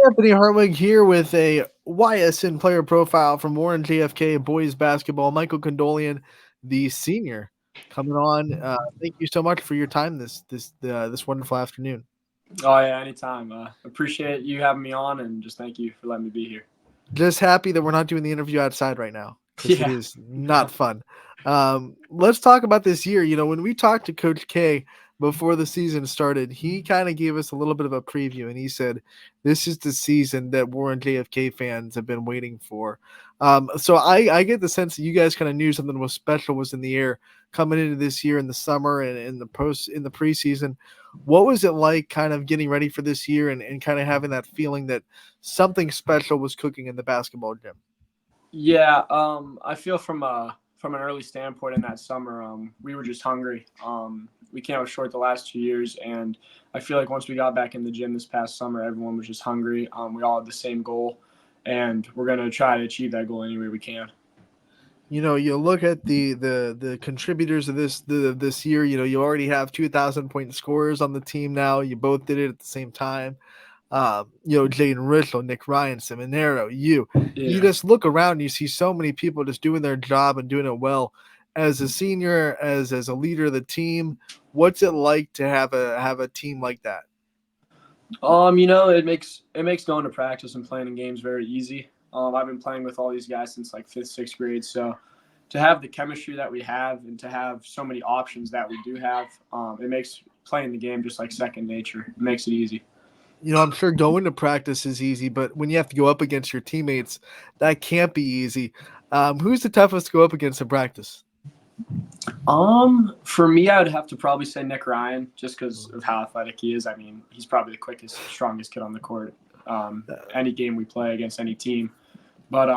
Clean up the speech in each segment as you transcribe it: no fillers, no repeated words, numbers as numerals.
Anthony Hartwig here with a YSN player profile from Warren JFK boys basketball. Michael Condoleon, the senior, coming on. Thank you so much for your time this wonderful afternoon. Oh yeah, anytime. Appreciate you having me on, and just thank you for letting me be here. Just happy that we're not doing the interview outside right now because it Yeah, is not fun. Let's talk about this year. You know, when we talked to Coach K before the season started, he kind of gave us a little bit of a preview, and he said, "This is the season that Warren JFK fans have been waiting for." So I get the sense that you guys kind of knew something was special was in the air coming into this year in the summer and in the preseason. What was it like kind of getting ready for this year and kind of having that feeling that something special was cooking in the basketball gym? yeah. I feel from an early standpoint in that summer, we were just hungry. We came up short the last 2 years, and I feel like once we got back in the gym this past summer, everyone was just hungry. We all had the same goal, and we're gonna try to achieve that goal any way we can. You know, you look at the contributors of this year. You know, you already have 2,000 point scorers on the team now. You both did it at the same time. Jaden Ritchell, Nick Ryan, Seminaro, you Yeah. just look around and you see so many people just doing their job and doing it well. As a senior, as a leader of the team, what's it like to have a team like that? It makes going to practice and playing in games very easy. I've been playing with all these guys since like fifth, sixth grade, so to have the chemistry that we have and to have so many options that we do have, it makes playing the game just like second nature. It makes it easy. You know, I'm sure going to practice is easy, but when you have to go up against your teammates, that can't be easy. Who's the toughest to go up against in practice? For me, I would have to probably say Nick Ryan, just because of how athletic he is. I mean, he's probably the quickest, strongest kid on the court. Any game we play against any team. But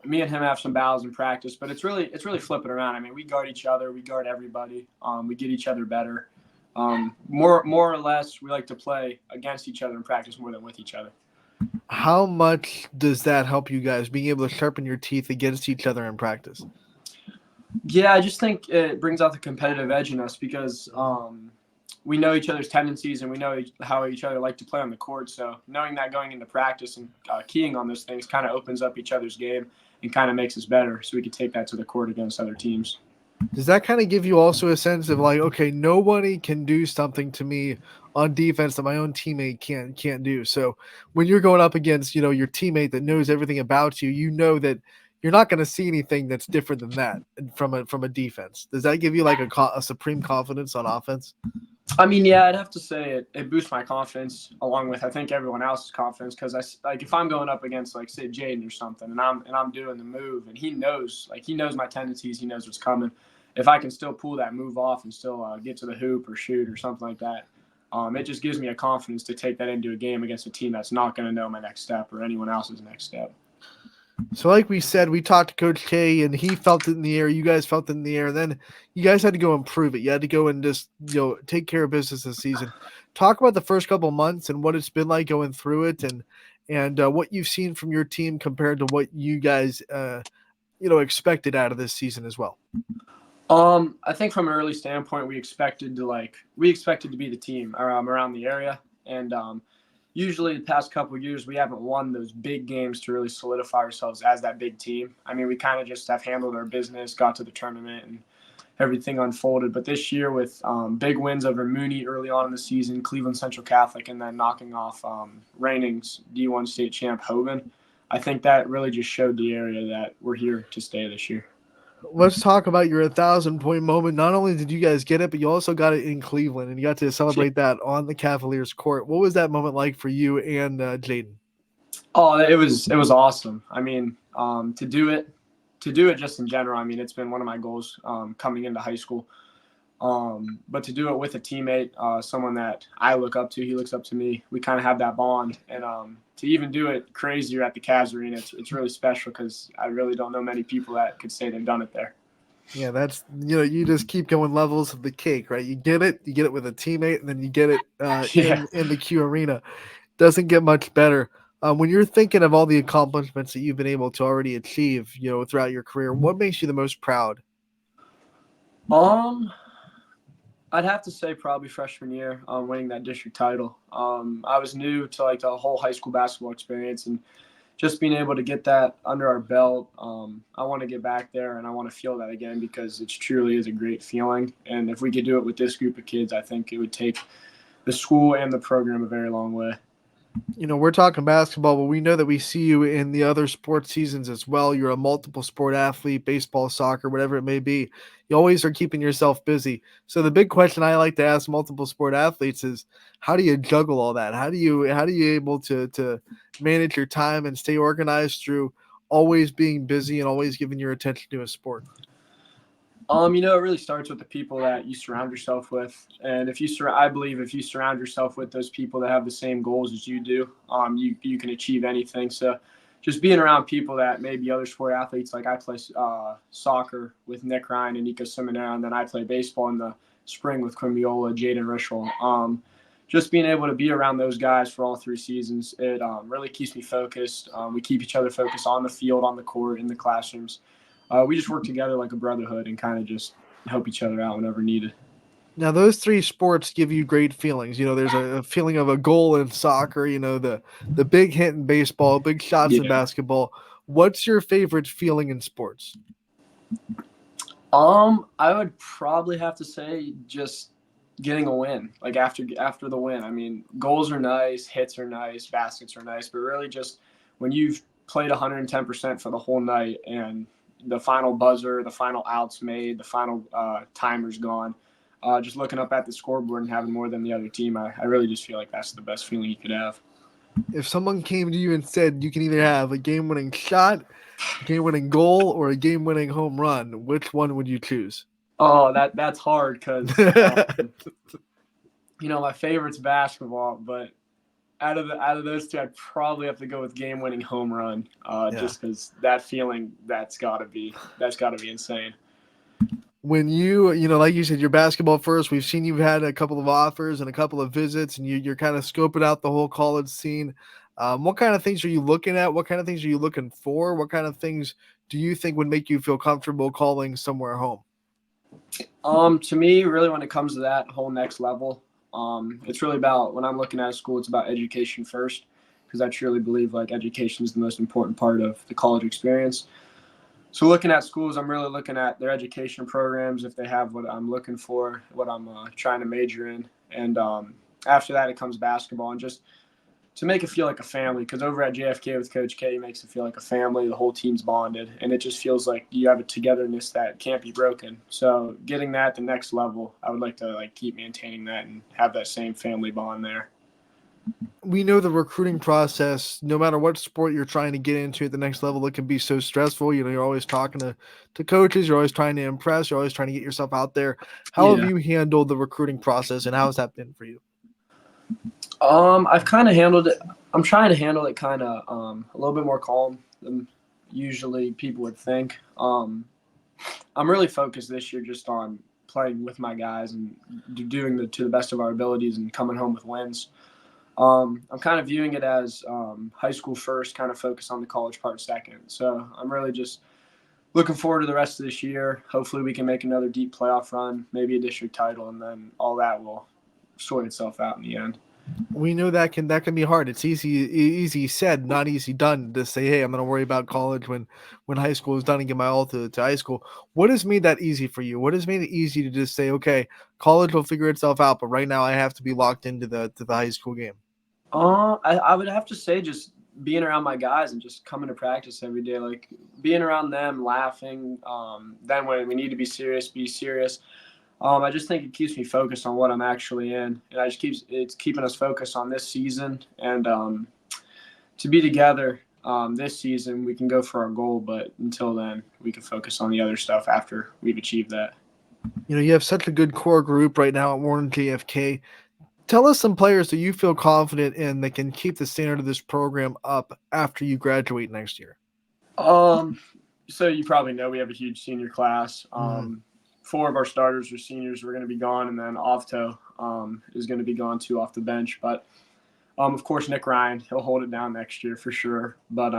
me and him have some battles in practice, but it's really flipping around. I mean, we guard each other, we guard everybody. We get each other better. More or less, we like to play against each other in practice more than with each other. How much does that help you guys being able to sharpen your teeth against each other in practice? Yeah, I just think it brings out the competitive edge in us because we know each other's tendencies and we know how each other like to play on the court. So knowing that going into practice and keying on those things kind of opens up each other's game and kind of makes us better, so we can take that to the court against other teams. Does that kind of give you also a sense of like, okay, nobody can do something to me on defense that my own teammate can't do. So when you're going up against, your teammate that knows everything about you, you know that you're not going to see anything that's different than that from a defense. Does that give you like a supreme confidence on offense? I mean, yeah, I'd have to say it boosts my confidence along with I think everyone else's confidence because like if I'm going up against like say Jaden or something and I'm doing the move and he knows my tendencies, he knows what's coming. If I can still pull that move off and still get to the hoop or shoot or something like that, it just gives me a confidence to take that into a game against a team that's not going to know my next step or anyone else's next step. So, like we said, we talked to Coach K, and he felt it in the air. You guys felt it in the air. And then you guys had to go improve it. You had to go and just take care of business this season. Talk about the first couple months and what it's been like going through it, and what you've seen from your team compared to what you guys expected out of this season as well. I think from an early standpoint, we expected to be the team around the area, and usually the past couple of years we haven't won those big games to really solidify ourselves as that big team. I mean, we kind of just have handled our business, got to the tournament, and everything unfolded. But this year, with big wins over Mooney early on in the season, Cleveland Central Catholic, and then knocking off reigning D1 state champ Hovind, I think that really just showed the area that we're here to stay this year. Let's talk about your 1,000 point moment. Not only did you guys get it, but you also got it in Cleveland, and you got to celebrate that on the Cavaliers court. What was that moment like for you and Jaden? Oh, it was awesome. I mean, to do it just in general. I mean, it's been one of my goals coming into high school. But to do it with a teammate, someone that I look up to, he looks up to me. We kind of have that bond, and to even do it crazier at the Cavs arena, it's really special because I really don't know many people that could say they've done it there. Yeah, that's you just keep going levels of the cake, right? You get it with a teammate, and then you get it Yeah. in the Q arena. Doesn't get much better. When you're thinking of all the accomplishments that you've been able to already achieve, throughout your career, what makes you the most proud? Um, I'd have to say probably freshman year, winning that district title. I was new to like the whole high school basketball experience, and just being able to get that under our belt. I want to get back there and I want to feel that again because it truly is a great feeling. And if we could do it with this group of kids, I think it would take the school and the program a very long way. We're talking basketball, but we know that we see you in the other sports seasons as well. You're a multiple sport athlete, baseball, soccer, whatever it may be. You always are keeping yourself busy. So the big question I like to ask multiple sport athletes is, how do you juggle all that? How do you able to manage your time and stay organized through always being busy and always giving your attention to a sport? It really starts with the people that you surround yourself with, and I believe if you surround yourself with those people that have the same goals as you do, you can achieve anything. So, just being around people that maybe other sport athletes, like I play soccer with Nick Ryan and Nico Seminara, and then I play baseball in the spring with Quimiola, Jaden Rishel. Just being able to be around those guys for all 3 seasons, it really keeps me focused. We keep each other focused on the field, on the court, in the classrooms. We just work together like a brotherhood and kind of just help each other out whenever needed. Now, those three sports give you great feelings. There's a feeling of a goal in soccer. The big hit in baseball, big shots in Yeah. basketball. What's your favorite feeling in sports? I would probably have to say just getting a win. Like after the win. I mean, goals are nice, hits are nice, baskets are nice, but really just when you've played 110% for the whole night and the final buzzer, the final outs made, the final timer's gone. Just looking up at the scoreboard and having more than the other team, I really just feel like that's the best feeling you could have. If someone came to you and said you can either have a game-winning shot, game-winning goal, or a game-winning home run, which one would you choose? Oh, that's hard because my favorite's basketball, but out of those two, I'd probably have to go with game winning home run, Yeah. just because that feeling that's gotta be insane. When like you said, you're basketball first. We've seen you've had a couple of offers and a couple of visits, and you're kind of scoping out the whole college scene. What kind of things are you looking at? What kind of things are you looking for? What kind of things do you think would make you feel comfortable calling somewhere home? To me, really, when it comes to that whole next level, it's really about when I'm looking at a school, it's about education first, because I truly believe like education is the most important part of the college experience. So looking at schools, I'm really looking at their education programs, if they have what I'm looking for, what I'm trying to major in, and after that, it comes basketball, and just to make it feel like a family. Because over at JFK with Coach K, he makes it feel like a family. The whole team's bonded, and it just feels like you have a togetherness that can't be broken. So getting that the next level, I would like to like keep maintaining that and have that same family bond there. We know the recruiting process, no matter what sport you're trying to get into at the next level, it can be so stressful. You're always talking to coaches, you're always trying to impress, you're always trying to get yourself out there. How have Yeah. you handled the recruiting process and how has that been for you? I've kind of handled it. I'm trying to handle it kind of a little bit more calm than usually people would think. I'm really focused this year just on playing with my guys and doing to the best of our abilities and coming home with wins. I'm kind of viewing it as high school first, kind of focus on the college part second. So I'm really just looking forward to the rest of this year. Hopefully, we can make another deep playoff run, maybe a district title, and then all that will sort itself out in the end. We know that can be hard. It's easy said, not easy done to say, hey, I'm gonna worry about college when high school is done and get my all to high school. What has made that easy for you? What has made it easy to just say, okay, college will figure itself out, but right now I have to be locked into the high school game? I would have to say just being around my guys and just coming to practice every day, like being around them, laughing. Then when we need to be serious, be serious. I just think it keeps me focused on what I'm actually in, and it's keeping us focused on this season and to be together. This season, we can go for our goal, but until then, we can focus on the other stuff after we've achieved that. You have such a good core group right now at Warren JFK. Tell us some players that you feel confident in that can keep the standard of this program up after you graduate next year. Um, so you probably know we have a huge senior class. Mhm. 4 of our starters are seniors. We're going to be gone, and then Ovto is going to be gone too off the bench. But of course, Nick Ryan, he'll hold it down next year for sure. But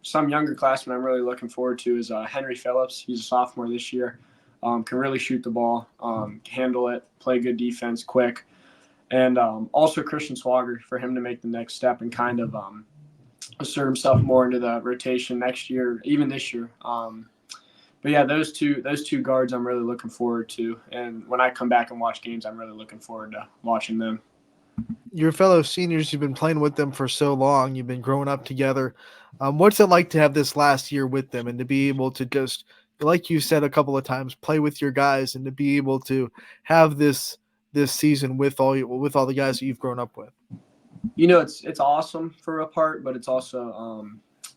some younger classmen I'm really looking forward to is Henry Phillips. He's a sophomore this year. can really shoot the ball, handle it, play good defense, quick, and also Christian Swagger for him to make the next step and kind of assert himself more into the rotation next year, even this year. But yeah, those two guards I'm really looking forward to, and when I come back and watch games, I'm really looking forward to watching them. Your fellow seniors, you've been playing with them for so long, you've been growing up together. What's it like to have this last year with them and to be able to just, like you said a couple of times, play with your guys and to be able to have this season with all the guys that you've grown up with? It's awesome for a part, but it's also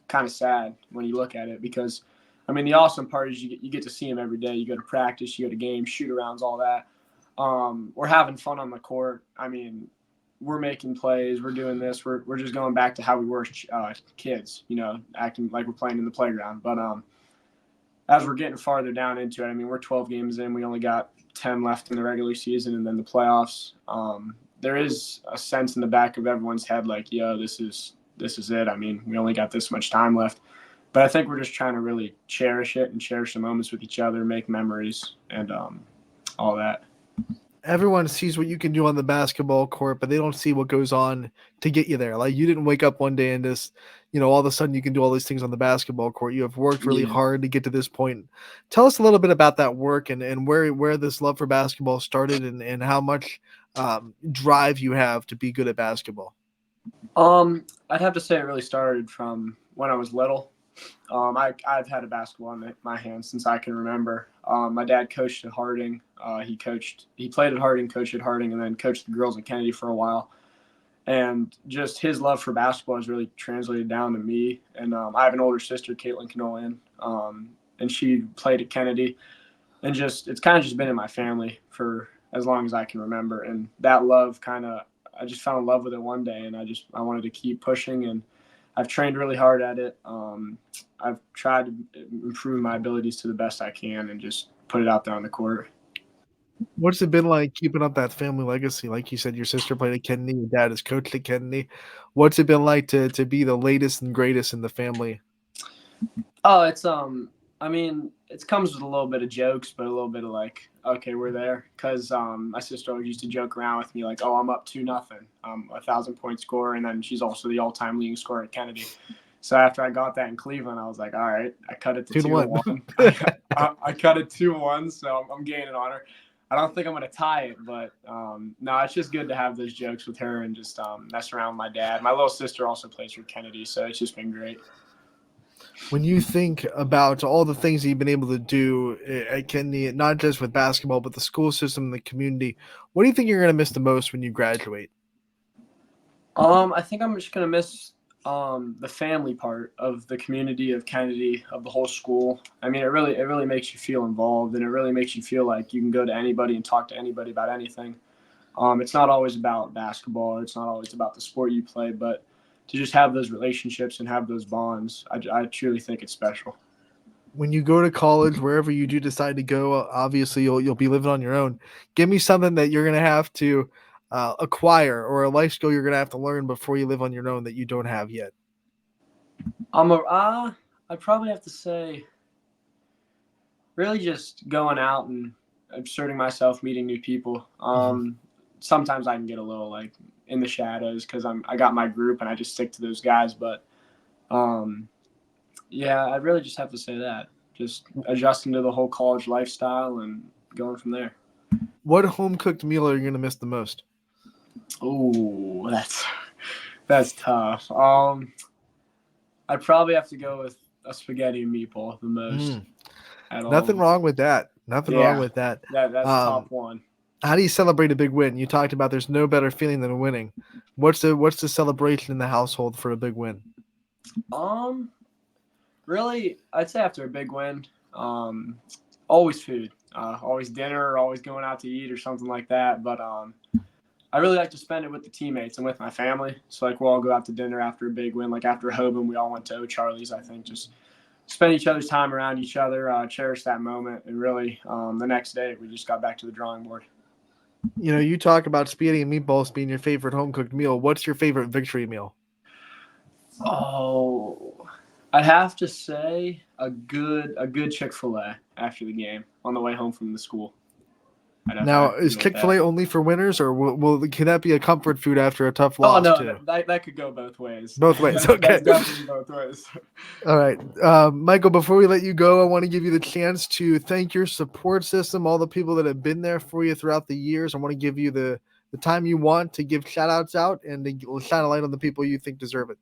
kind of sad when you look at it because, I mean, the awesome part is you get to see them every day. You go to practice, you go to games, shoot arounds, all that. We're having fun on the court. I mean, we're making plays, we're doing this, we're just going back to how we were kids, acting like we're playing in the playground. But as we're getting farther down into it, I mean, we're 12 games in, we only got 10 left in the regular season, and then the playoffs. There is a sense in the back of everyone's head, like, yo, this is it. I mean, we only got this much time left. But I think we're just trying to really cherish it and cherish the moments with each other, make memories, and all that. Everyone sees what you can do on the basketball court, but they don't see what goes on to get you there. Like you didn't wake up one day and just, all of a sudden you can do all these things on the basketball court. You have worked really Yeah. hard to get to this point. Tell us a little bit about that work and where this love for basketball started and how much drive you have to be good at basketball. I'd have to say it really started from when I was little. I've had a basketball in my hands since I can remember. My dad coached at Harding. He played at Harding, coached at Harding, and then coached the girls at Kennedy for a while. And just his love for basketball has really translated down to me. And I have an older sister, Caitlin Condoleon, and she played at Kennedy. And it's kind of just been in my family for as long as I can remember. And that love I just fell in love with it one day, and I wanted to keep pushing, and I've trained really hard at it. I've tried to improve my abilities to the best I can and just put it out there on the court. What's it been like keeping up that family legacy? Like you said, your sister played at Kennedy, your dad is coached at Kennedy. What's it been like to be the latest and greatest in the family? Oh, I mean, it comes with a little bit of jokes, but a little bit of like, okay, we're there. Cause my sister always used to joke around with me like, oh, I'm up 2-0, 1,000-point scorer, and then she's also the all-time leading scorer at Kennedy. So after I got that in Cleveland, I was like, all right, I cut it to 2-1. I cut it 2-1, so I'm gaining on her. I don't think I'm gonna tie it, but no, it's just good to have those jokes with her and just mess around with my dad. My little sister also plays for Kennedy, so it's just been great. When you think about all the things that you've been able to do at Kennedy, not just with basketball, but the school system and the community, what do you think you're going to miss the most when you graduate? I think I'm just gonna miss the family part of the community of Kennedy, of the whole school. I mean, it really makes you feel involved, and it really makes you feel like you can go to anybody and talk to anybody about anything. It's not always about basketball, or it's not always about the sport you play, but to just have those relationships and have those bonds, I truly think it's special. When you go to college, wherever you do decide to go, obviously you'll be living on your own. Give me something that you're going to have to acquire or a life skill you're going to have to learn before you live on your own that you don't have yet. I probably have to say, really just going out and asserting myself, meeting new people. Sometimes I can get a little like in the shadows because I got my group and I just stick to those guys. But yeah, I really just have to say that just adjusting to the whole college lifestyle and going from there. What home cooked meal are you going to miss the most? Oh, that's tough. I probably have to go with a spaghetti and meatball the most Mm, at nothing all. wrong with that. Nothing wrong Yeah, with that. that's Um, top one. how do you celebrate a big win? You talked about there's no better feeling than winning. What's the celebration in the household for a big win? Um, Really, I'd say after a big win, always food, always dinner, always going out to eat or something like that. But I really like to spend it with the teammates and with my family. So like we'll all go out to dinner after a big win. Like after Hoban, we all went to O'Charlie's. I think just spend each other's time around each other, cherish that moment, and really the next day we just got back to the drawing board. You talk about spaghetti and meatballs being your favorite home cooked meal. What's your favorite victory meal? Oh. I'd have to say a good Chick-fil-A after the game on the way home from the school. I'd Now, have to is go with Chick-fil-A that. only for winners, or can that be a comfort food after a tough Oh loss no, too? that could go both ways. Both ways. Okay. That's definitely both ways. All right. Michael, before we let you go, I want to give you the chance to thank your support system, all the people that have been there for you throughout the years. I want to give you the time you want to give shout outs out and to shine a light on the people you think deserve it.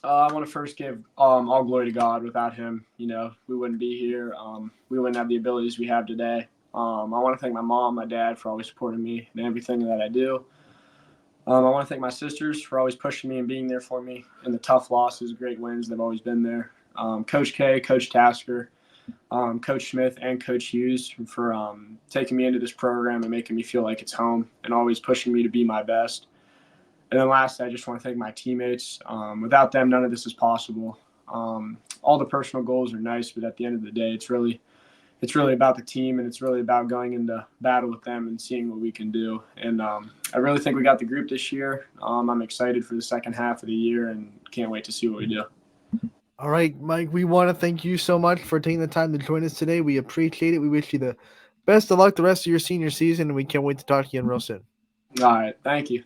I want to first give all glory to God. Without Him, we wouldn't be here. We wouldn't have the abilities we have today. I want to thank my mom, my dad for always supporting me in everything that I do. I want to thank my sisters for always pushing me and being there for me in the tough losses, great wins. They've always been there. Coach K, Coach Tasker, Coach Smith, and Coach Hughes for taking me into this program and making me feel like it's home and always pushing me to be my best. And then lastly, I just want to thank my teammates. Without them, none of this is possible. All the personal goals are nice, but at the end of the day, it's really about the team, and it's really about going into battle with them and seeing what we can do. And I really think we got the group this year. I'm excited for the second half of the year and can't wait to see what we do. All right, Mike, we want to thank you so much for taking the time to join us today. We appreciate it. We wish you the best of luck the rest of your senior season, and we can't wait to talk to you again real soon. All right. Thank you.